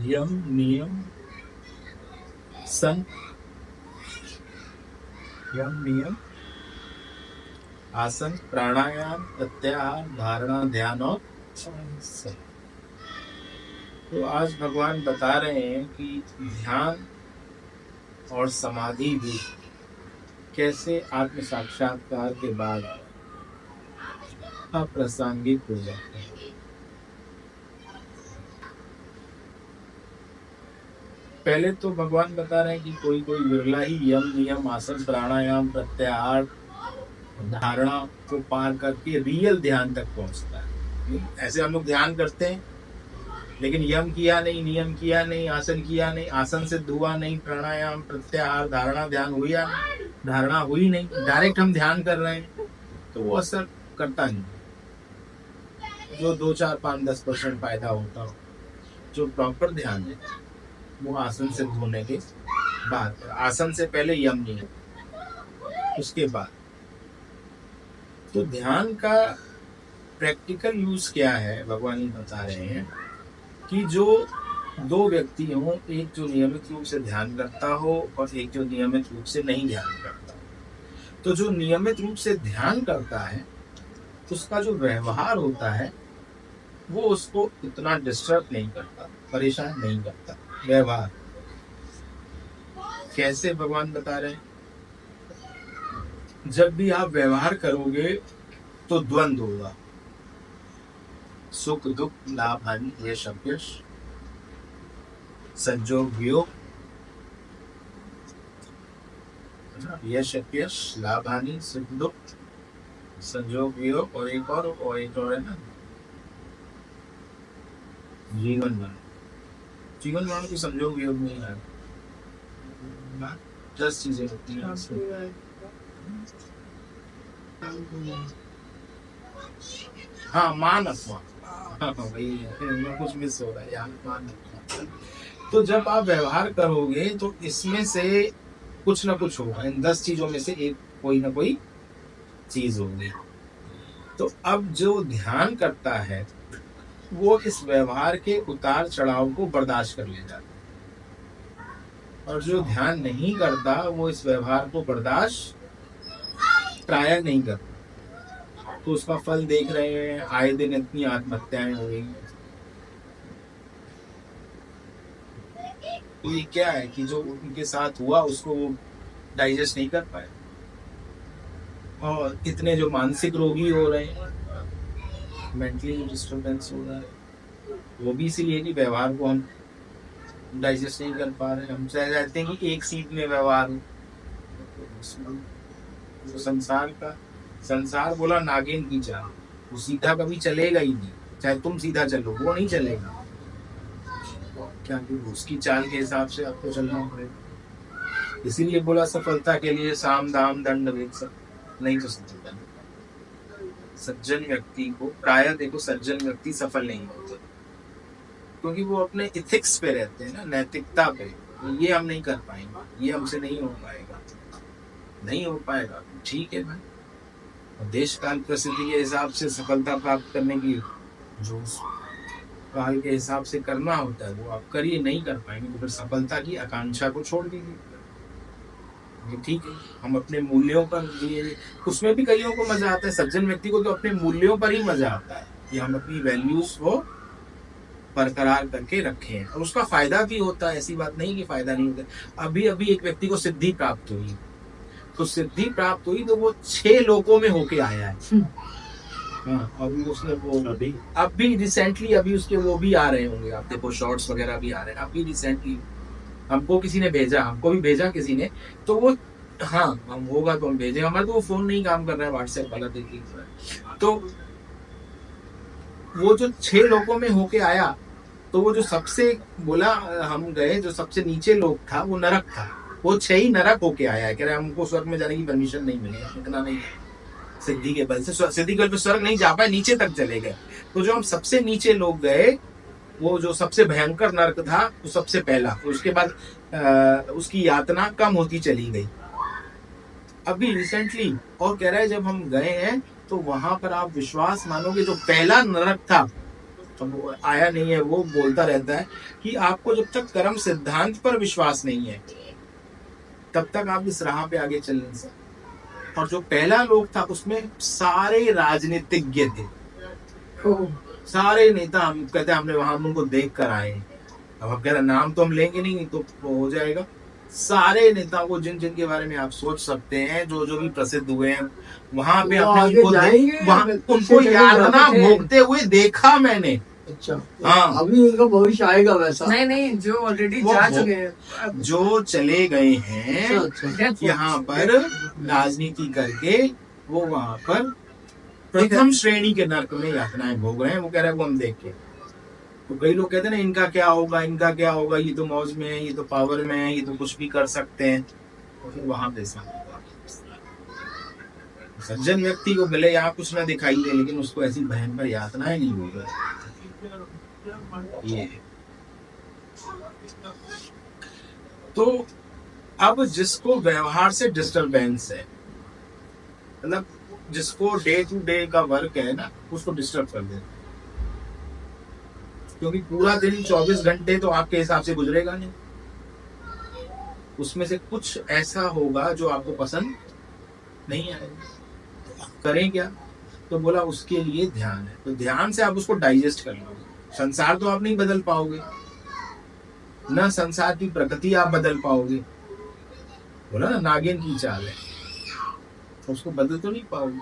यम नियम सन, यम नियम आसन, प्राणायाम, प्रत्याहार, धारणा, ध्यान और समाधि। तो आज भगवान बता रहे हैं कि ध्यान और समाधि भी कैसे आत्म साक्षात्कार के बाद अप्रासंगिक हो जाते हैं। पहले तो भगवान बता रहे हैं कि कोई कोई विरला ही यम नियम आसन प्राणायाम प्रत्याहार धारणा को पार करके रियल ध्यान तक पहुंचता है। ऐसे हम लोग ध्यान करते हैं लेकिन यम किया नहीं, नियम किया नहीं, आसन किया नहीं, आसन से हुआ नहीं, प्राणायाम प्रत्याहार धारणा ध्यान हुआ नहीं, धारणा हुई नहीं, डायरेक्ट हम ध्यान कर रहे हैं तो वो असर करता नहीं। जो 2, 4, 5, 10% फायदा होता हो, जो प्रॉपर ध्यान है वो आसन से होने के बाद, आसन से पहले यम नियम, उसके बाद। तो ध्यान का प्रैक्टिकल यूज क्या है भगवान बता रहे हैं कि जो 2 व्यक्ति हों, एक जो नियमित रूप से ध्यान करता हो और एक जो नियमित रूप से नहीं ध्यान करता। तो जो नियमित रूप से ध्यान करता है उसका जो व्यवहार होता है वो उसको इतना डिस्टर्ब नहीं करता, परेशान नहीं करता। व्यवहार कैसे भगवान बता रहे हैं, जब भी आप व्यवहार करोगे तो द्वंद्व होगा, सुख दुख लाभ हानि यश अपयश संजोग वियोग, यश अपयश लाभ हानि सुख दुख संजोग वियोग, और एक और है ना जीवन मरण। जीवन मरण की संजोग वियोग नहीं है, 10 चीजें होती हैं। हाँ, मान अपमान, वही कुछ मिस हो रहा है यहाँ, मान अपमान। तो जब आप व्यवहार करोगे तो इसमें से कुछ ना कुछ होगा, इन 10 चीजों में से एक कोई ना कोई चीज होगी। तो अब जो ध्यान करता है वो इस व्यवहार के उतार चढ़ाव को बर्दाश्त कर ले जाता है, और जो ध्यान नहीं करता वो इस व्यवहार को बर्दाश्त प्राय नहीं करता। तो उसका फल देख रहे हैं, आए दिन इतनी आत्महत्याएं हो रही हैं। तो ये क्या है कि जो उनके साथ हुआ उसको वो डाइजेस्ट नहीं कर पाए, और इतने जो मानसिक रोगी हो रहे हैं, मेंटली डिस्टर्बेंस हो रहा है, वो भी इसीलिए कि व्यवहार को हम डाइजेस्ट नहीं कर पा रहे। हम चाहते हैं कि एक सीट में व्यवहार हो। तो संसार बोला नागिन की चाल, वो सीधा कभी चलेगा ही नहीं, चाहे तुम सीधा चलो वो नहीं चलेगा। क्या उसकी चाल के हिसाब से आपको चलना पड़ेगा। इसीलिए बोला सफलता के लिए साम दाम दंड भेद सब नहीं तो सफलता। सज्जन व्यक्ति को प्रायः देखो, सज्जन व्यक्ति सफल नहीं होते क्योंकि वो अपने इथिक्स पे रहते हैं ना, नैतिकता पे। ये हम नहीं कर पाएंगे, ये हमसे नहीं हो पाएगा, नहीं हो पाएगा, ठीक है भाई। देश काल प्रसिद्धि के हिसाब से सफलता प्राप्त करने की जो काल के हिसाब से करना होता है वो आप करिए, नहीं कर पाएंगे तो फिर सफलता की आकांक्षा को छोड़ दीजिए। ठीक है, हम अपने मूल्यों पर लिए, उसमें भी कईयों को मजा आता है। सज्जन व्यक्ति को तो अपने मूल्यों पर ही मजा आता है कि हम अपनी वैल्यूज को बरकरार करके रखें, और उसका फायदा भी होता है, ऐसी बात नहीं कि फायदा नहीं होता। अभी एक व्यक्ति को सिद्धि प्राप्त हुई, तो सिद्धि प्राप्त हुई तो वो 6 लोकों में होके आया है। हाँ, अभी उसने वो अभी रिसेंटली अभी उसके वो भी आ रहे होंगे, आप देखो शॉर्ट्स वगैरह भी आ रहे हैं। अभी रिसेंटली हमको किसी ने भेजा, हमको भी भेजा किसी ने, तो वो हाँ हम होगा तो हम भेजेंगे। हमारे तो वो फोन नहीं काम कर रहा है, व्हाट्सएप वाला देखिए। तो वो जो 6 लोगों में होके आया, तो वो जो सबसे बोला, हम गए, जो सबसे नीचे लोग था वो नरक था, वो 6 ही नरक होके आया है। कह रहे हमको स्वर्ग में जाने की परमिशन नहीं मिली, इतना नहीं, सिद्धि के बल से सिद्धि के बल पे स्वर्ग नहीं जा पाए, नीचे तक चले गए। तो जो हम सबसे नीचे लोग गए, वो जो सबसे भयंकर नरक था वो सबसे पहला, उसके बाद उसकी यातना कम होती चली गई अभी रिसेंटली। और कह रहा है जब हम गए हैं तो वहां पर आप विश्वास मानोगे, जो पहला नरक था अब वो आया नहीं है, वो बोलता रहता है कि आपको जब तक कर्म सिद्धांत पर विश्वास नहीं है तब तक आप इस राह पे आगे चल नहीं सकते। और जो पहला लोक था उसमें सारे राजनीतिज्ञ थे, सारे नेता। हम कहते हैं हमने वहां उनको देख कर आए। अब हम कह रहे नाम तो हम लेंगे नहीं तो वो हो जाएगा। सारे नेताओं को जिन जिन के बारे में आप सोच सकते हैं, जो जो भी प्रसिद्ध हुए हैं, वहां पे अपने उनको यातना भोगते हुए देखा मैंने। अच्छा, हाँ, अभी उनका भविष्य आएगा वैसा? नहीं, जो ऑलरेडी जा चुके हैं, जो चले गए हैं अच्छा। यहाँ पर राजनीति करके, वो वहां पर प्रथम श्रेणी के नरक में यातनाएं भोग रहे हैं। वो कह रहे हैं वो हम देख के। तो कई लोग कहते हैं ना इनका क्या होगा, इनका क्या होगा, ये तो मौज में है, ये तो पावर में है, ये तो कुछ भी कर सकते हैं। तो फिर वहां पे सज्जन व्यक्ति को भले यहाँ कुछ ना दिखाई दे, लेकिन उसको ऐसी भयंकर यातनाएं नहीं भोग रहे। ये तो अब जिसको व्यवहार से डिस्टरबेंस है, मतलब जिसको डे टू डे का वर्क है ना, उसको डिस्टर्ब कर दे। क्योंकि पूरा दिन 24 घंटे तो आपके हिसाब से गुजरेगा नहीं, उसमें से कुछ ऐसा होगा जो आपको पसंद नहीं आएगा। तो आप करें क्या? तो बोला उसके लिए ध्यान है। तो ध्यान से आप उसको डाइजेस्ट कर लोगे। संसार तो आप नहीं बदल पाओगे, ना संसार की प्रकृति आप बदल पाओगे। बोला ना नागिन की चाल है, तो उसको बदल तो नहीं पाओगे,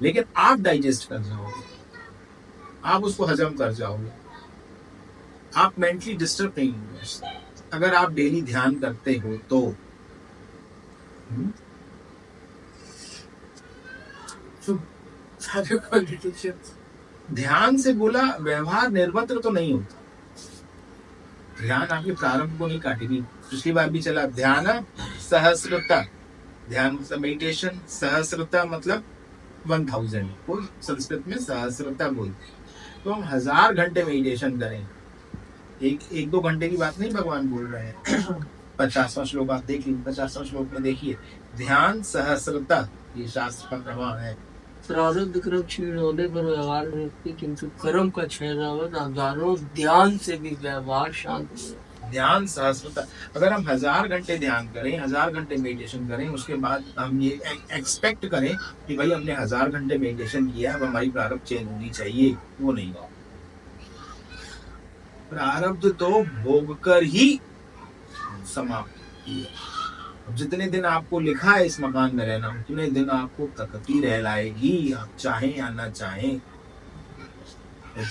लेकिन आप डाइजेस्ट कर जाओगे, आप उसको हजम कर जाओगे, आप मेंटली डिस्टर्ब नहीं होंगे अगर आप डेली ध्यान करते हो तो। सारे पॉलिटिशियंस ध्यान से बोला व्यवहार निर्वत्र तो नहीं होता। ध्यान आपके प्रारंभ को नहीं काटेगी। पिछली बार भी चला ध्यान सहस्रता, ध्यान मेडिटेशन सहस्रता मतलब 1000, कोई संस्कृत में सहस्रता बोलते। तो हम 1000 घंटे मेडिटेशन करें। एक 2 घंटे की बात नहीं भगवान बोल रहे हैं। 50वां श्लोक आप देख लीजिए, 50वां श्लोक में देखिए ध्यान सहस्रता, ये शास्त्र का प्रमाण है। प्रारब्ध कर्म क्षीण होने पर व्यवहार व्यक्ति, किंतु कर्म का क्षय न हो, हजारों ध्यान से भी व्यवहार शांत हो। ध्यान सहस्रता, अगर हम 1000 घंटे ध्यान करें, 1000 घंटे मेडिटेशन करें, उसके बाद हम ये एक्सपेक्ट करें कि भाई हमने 1000 घंटे मेडिटेशन किया, अब हमारी प्रारब्ध चेंज होनी चाहिए, वो नहीं होगा। प्रारब्ध तो भोग कर ही समाप्त। जितने दिन आपको लिखा है इस मकान में रहना, उतने दिन आपको प्रकृति रहलाएगी, आप चाहें या ना चाहें।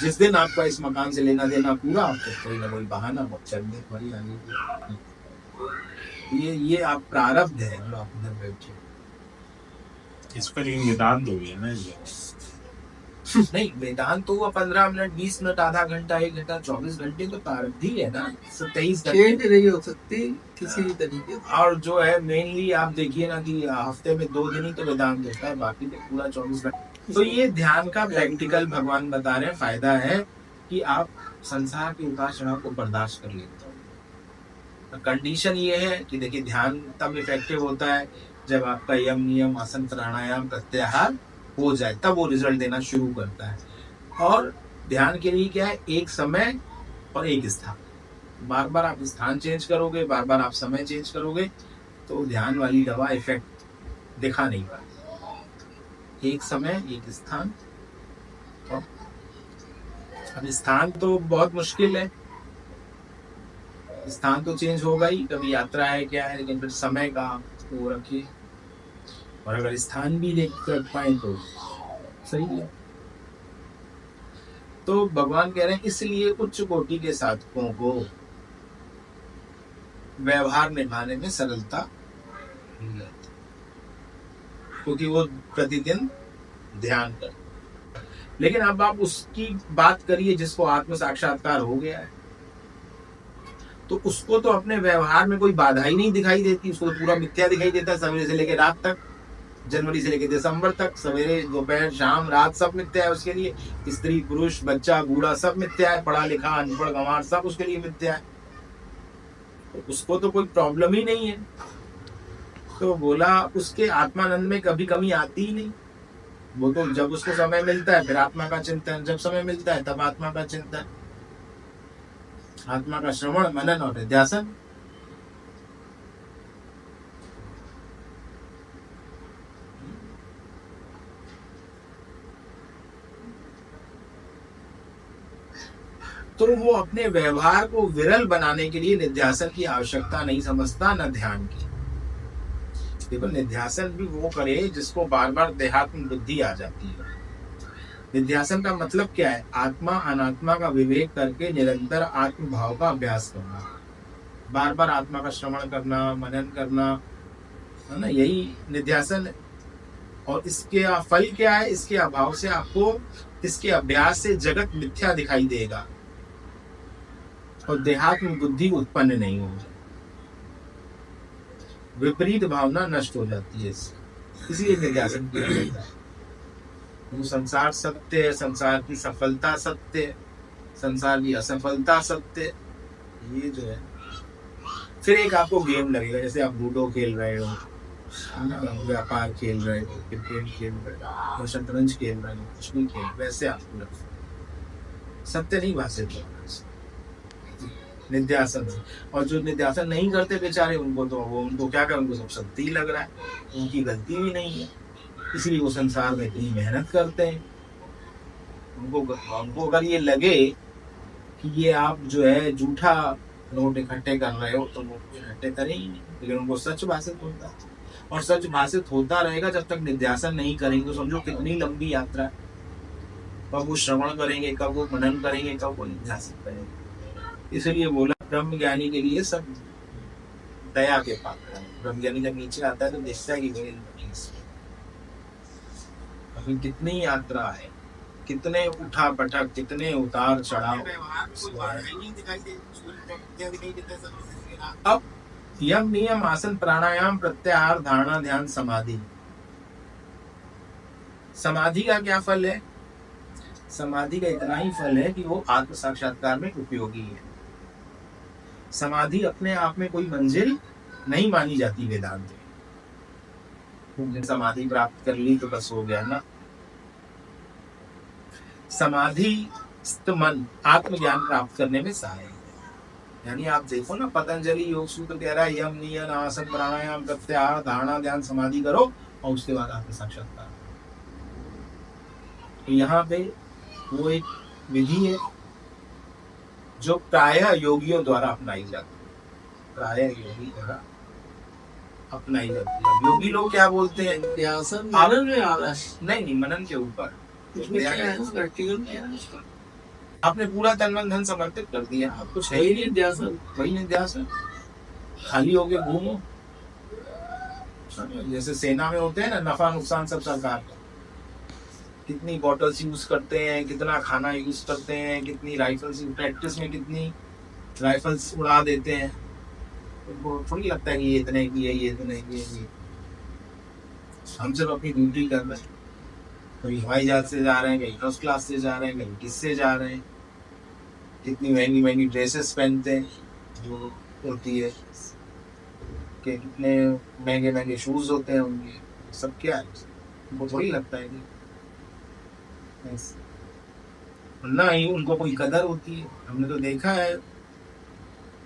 जिस दिन आपका इस मकान से लेना देना पूरा, आपको कोई ना कोई बहाना चलने वाली आने। ये आप प्रारब्ध है जो आप उधर बैठे। इस पर वेदांत हो गया ना ये। नहीं, वेदांत तो हुआ 15 मिनट, 20 मिनट, आधा घंटा, 1 घंटा, 24 घंटे तो प्रारब्ध ही है ना। 27 घंटे नहीं हो सकती किसी भी तरीके। और जो है मेनली आप देखिए ना कि हफ्ते में 2 दिन ही तो वेदांत होता है, बाकी तो पूरा 24 घंटे। तो ये ध्यान का प्रैक्टिकल भगवान बता रहे हैं फायदा है कि आप संसार के उतार चढ़ाव को बर्दाश्त कर लेते हो। कंडीशन ये है कि देखिए ध्यान तब इफेक्टिव होता है जब आपका यम नियम आसन प्राणायाम प्रत्याहार हो जाए, तब वो रिजल्ट देना शुरू करता है। और ध्यान के लिए क्या है, एक समय और एक स्थान। बार बार आप स्थान चेंज करोगे, बार बार आप समय चेंज करोगे, तो ध्यान वाली दवा इफेक्ट दिखा नहीं पाती। एक समय एक स्थान। अब स्थान तो बहुत मुश्किल है, स्थान तो चेंज होगा ही, कभी यात्रा है क्या है, लेकिन फिर समय का वो रखिए। और अगर स्थान भी देख कर पाए तो सही है। तो भगवान कह रहे हैं इसलिए उच्च कोटि के साधकों को व्यवहार निभाने में सरलता नहीं आती, क्योंकि वो प्रतिदिन ध्यान कर। लेकिन अब आप उसकी बात करिए जिसको आत्म साक्षात्कार हो गया है, तो उसको तो अपने व्यवहार में कोई बाधा ही नहीं दिखाई देती, उसको तो पूरा मिथ्या दिखाई देता है। सवेरे से लेकर रात तक, जनवरी से लेकर दिसंबर तक, सवेरे दोपहर शाम रात सब मिथ्या है उसके लिए। स्त्री पुरुष बच्चा बूढ़ा सब मिथ्या है, पढ़ा लिखा अनपढ़ गंवार सब उसके लिए मिथ्या है। तो उसको तो कोई प्रॉब्लम ही नहीं है। तो बोला उसके आत्मानंद में कभी कमी आती ही नहीं। वो तो जब उसको समय मिलता है फिर आत्मा का चिंतन, जब समय मिलता है तब आत्मा का चिंतन, आत्मा का श्रवण मनन और निध्यासन। तो वो अपने व्यवहार को विरल बनाने के लिए निध्यासन की आवश्यकता नहीं समझता, न ध्यान की। देखो निध्यासन भी वो करे जिसको बार बार देहात्म बुद्धि आ जाती है। निध्यासन का मतलब क्या है? आत्मा अनात्मा का विवेक करके निरंतर आत्म भाव का अभ्यास करना, बार बार आत्मा का श्रवण करना, मनन करना, है ना, यही निध्यासन है। और इसके फल क्या है? इसके अभाव से आपको, इसके अभ्यास से जगत मिथ्या दिखाई देगा और देहात्म बुद्धि उत्पन्न नहीं होगी, विपरीत भावना नष्ट हो जाती है इससे। इसलिए निध्यासन किया जाता है। वो संसार सत्य है, संसार की सफलता सत्य है, संसार की असफलता सत्य है, ये जो है। फिर एक आपको गेम लगेगा, जैसे आप लूडो खेल रहे हो, व्यापार खेल रहे हो, क्रिकेट खेल रहे हो, शतरंज खेल रहे हो, कुछ भी खेल, वैसे आपको लगता सत्य नहीं भाषित होगा निध्यासन से। और जो निध्यासन नहीं करते बेचारे, उनको तो उनको क्या करें, उनको सब सत्य ही लग रहा है, उनकी गलती भी नहीं है, इसलिए वो संसार में इतनी मेहनत करते हैं। उनको अगर ये लगे कि ये आप जो है झूठा नोट इकट्ठे कर रहे हो तो नोट इकट्ठे करें ही नहीं, लेकिन उनको सच भाषित होता है। और सच भाषित होता रहेगा जब तक निध्यासन नहीं करेंगे। तो समझो कितनी लंबी यात्रा है। कब वो श्रवण करेंगे, कब वो मनन करेंगे, कब वो निध्यासन करेंगे। इसलिए बोला ब्रह्म ज्ञानी के लिए सब दया के पात्र है। ब्रह्म ज्ञानी जब नीचे आता है तो देखता है कि अभी कितनी यात्रा है, कितने उठा पटक, कितने उतार चढ़ाव। अब यम नियम आसन प्राणायाम प्रत्याहार धारणा ध्यान समाधि, समाधि का क्या फल है? समाधि का इतना ही फल है कि वो आत्म साक्षात्कार में उपयोगी है। समाधि अपने आप में कोई मंजिल नहीं मानी जाती वेदांत में। समाधि प्राप्त कर ली तो बस हो गया ना। समाधि मन आत्मज्ञान प्राप्त करने में सहायक है। यानी आप देखो ना, पतंजलि योग सूत्र कह रहा है यम नियम आसन प्राणायाम प्रत्याहार धारणा ध्यान समाधि करो और उसके बाद आत्म साक्षात्कार। तो यहाँ पे वो एक विधि है जो प्रायः योगियों द्वारा अपनाई जाती है, प्रायः योगी द्वारा अपनाई जाती है। योगी लोग क्या बोलते हैं? निध्यासन मनन में आ रहा है, नहीं, मनन के ऊपर इसमें क्या है? प्रैक्टिकल क्या है इसका? आपने पूरा तन मन धन समर्पित कर दिया, आप कुछ है ही नहीं। निध्यासन, वही निध्यासन, खाली होके घूमो। जैसे सेना में होते हैं ना, नफा नुकसान सब सरकार का। कितनी बॉटल्स यूज करते हैं, कितना खाना यूज करते हैं, कितनी राइफल्स, प्रैक्टिस में कितनी राइफल्स उड़ा देते हैं। तो थोड़ी लगता है कि ये इतने की है, ये इतने की है। हम सिर्फ अपनी ड्यूटी कर रहे हैं। कहीं हवाई जहाज से जा रहे हैं, कहीं फर्स्ट क्लास से जा रहे हैं, कहीं किससे जा रहे हैं, कितनी महंगी महंगी ड्रेसेस पहनते हैं जो होती है, कि कितने महंगे महंगे शूज होते हैं उनके, सब क्या है उनको थोड़ी लगता है कि ना ही उनको कोई कदर होती है। हमने तो देखा है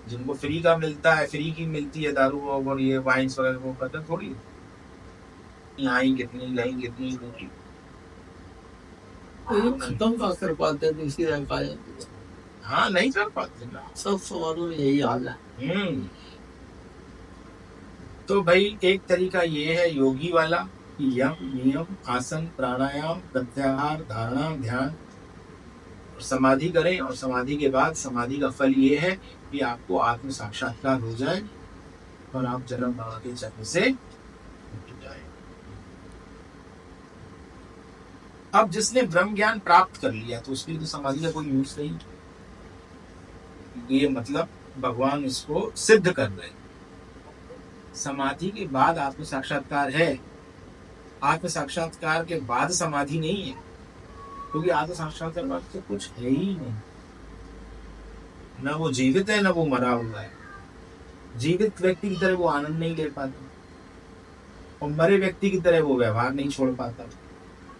जिनको फ्री का मिलता है, फ्री की मिलती है दारू और ये वाइन्स वगैरह, वो कदर थोड़ी। यहाँ ही कितनी नहीं कितनी होती, खत्म का कर पाते हैं, दूसरी रंग आ जाती है। हाँ नहीं कर पाते ना। सब समारोह में यही हाल है। तो भाई एक तरीका ये है योगी वाला कि यम नियम आसन प्राणायाम प्रत्याहार धारणा ध्यान समाधि करें, और समाधि के बाद समाधि का फल ये है कि आपको आत्म साक्षात्कार हो जाए और आप जन्म बाबा के चक्र से उठ जाए। अब जिसने ब्रह्म ज्ञान प्राप्त कर लिया तो उसके लिए तो समाधि का कोई यूज नहीं। ये मतलब भगवान इसको सिद्ध कर रहे। समाधि के बाद आत्म साक्षात्कार है, आत्म साक्षात्कार के बाद समाधि नहीं है, क्योंकि आत्म साक्षात्कार बाद तो कुछ है ही नहीं। ना वो जीवित है, ना वो मरा हुआ है। जीवित व्यक्ति की तरह वो आनंद नहीं ले पाता और मरे व्यक्ति की तरह वो व्यवहार नहीं छोड़ पाता।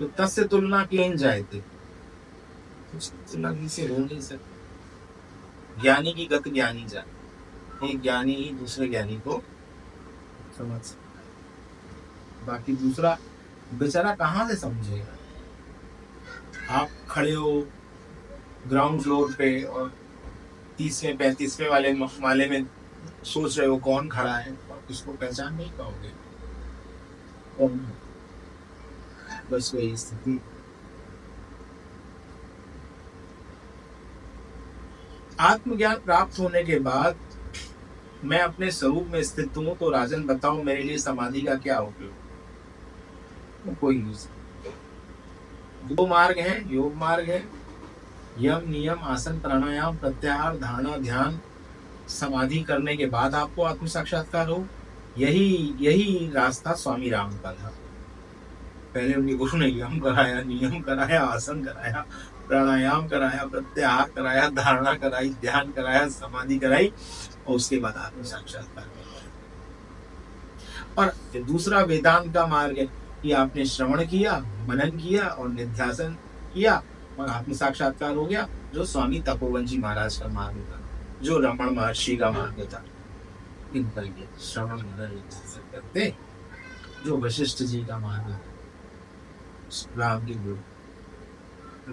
तो तस्य तुलना केन जायते, उसकी तुलना किसी हो नहीं सकती। ज्ञानी की गत ज्ञानी जाने, एक ज्ञानी ही दूसरे ज्ञानी को समझ सकता है, बाकी दूसरा बेचारा कहाँ से समझेगा। आप खड़े हो ग्राउंड फ्लोर पे और 30वें 35वें वाले माले में सोच रहे हो कौन खड़ा है, और किसको पहचान नहीं पाओगे। और बस वही स्थिति। आत्मज्ञान प्राप्त होने के बाद मैं अपने स्वरूप में स्थित हूँ, तो राजन बताओ मेरे लिए समाधि का क्या उपयोग। कोई यूज। दो मार्ग हैं, योग मार्ग है, यम नियम आसन प्राणायाम प्रत्याहार धारणा ध्यान समाधि करने के बाद आपको आत्म साक्षात्कार हो। यही रास्ता स्वामी राम का था। पहले उनके गुरु ने यम कराया, नियम कराया, आसन कराया, प्राणायाम कराया, प्रत्याहार कराया, धारणा कराई, ध्यान कराया, समाधि कराई, और उसके बाद आत्म साक्षात्कार कराया। और दूसरा वेदांत का मार्ग है कि आपने श्रवण किया, मनन किया और निध्यासन किया और आत्म साक्षात्कार हो गया, जो स्वामी तपोवन जी महाराज का मार्ग था, जो रमण महर्षि का मार्ग था। इनका ये श्रवण मनन निध्यासन करते, जो वशिष्ठ जी का मार्ग था, राम के गुरु।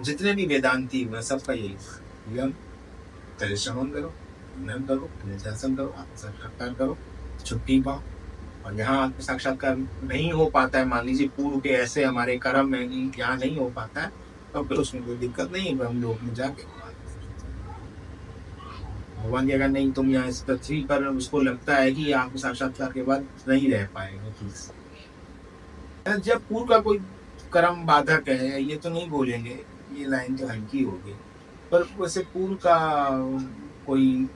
जितने भी वेदांती हुए सबका यही मार्ग, यम पहले श्रवण करो, मनन करो, निध्यासन करो, आत्म साक्षात्कार करो, छुट्टी पाओ। और यहाँ आत्म साक्षात्कार नहीं हो पाता है, मान लीजिए पूर्व के ऐसे हमारे कर्म है कि यहाँ नहीं हो पाता है, तो फिर उसमें कोई दिक्कत नहीं है, हम लोग में जाके भगवान की अगर नहीं तुम यहाँ इस पृथ्वी पर उसको लगता है कि आत्म साक्षात्कार के बाद नहीं रह पाएगा। जब पूर्व का कोई कर्म बाधक है, ये तो नहीं बोलेंगे, ये लाइन तो हल्की होगी, पर वैसे पूर्व का कोई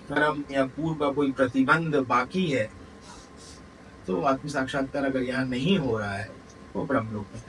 कर्म या पूर्व का कोई प्रतिबंध बाकी है, तो आत्म साक्षात्कार अगर यहाँ नहीं हो रहा है तो ब्रह्मलोक में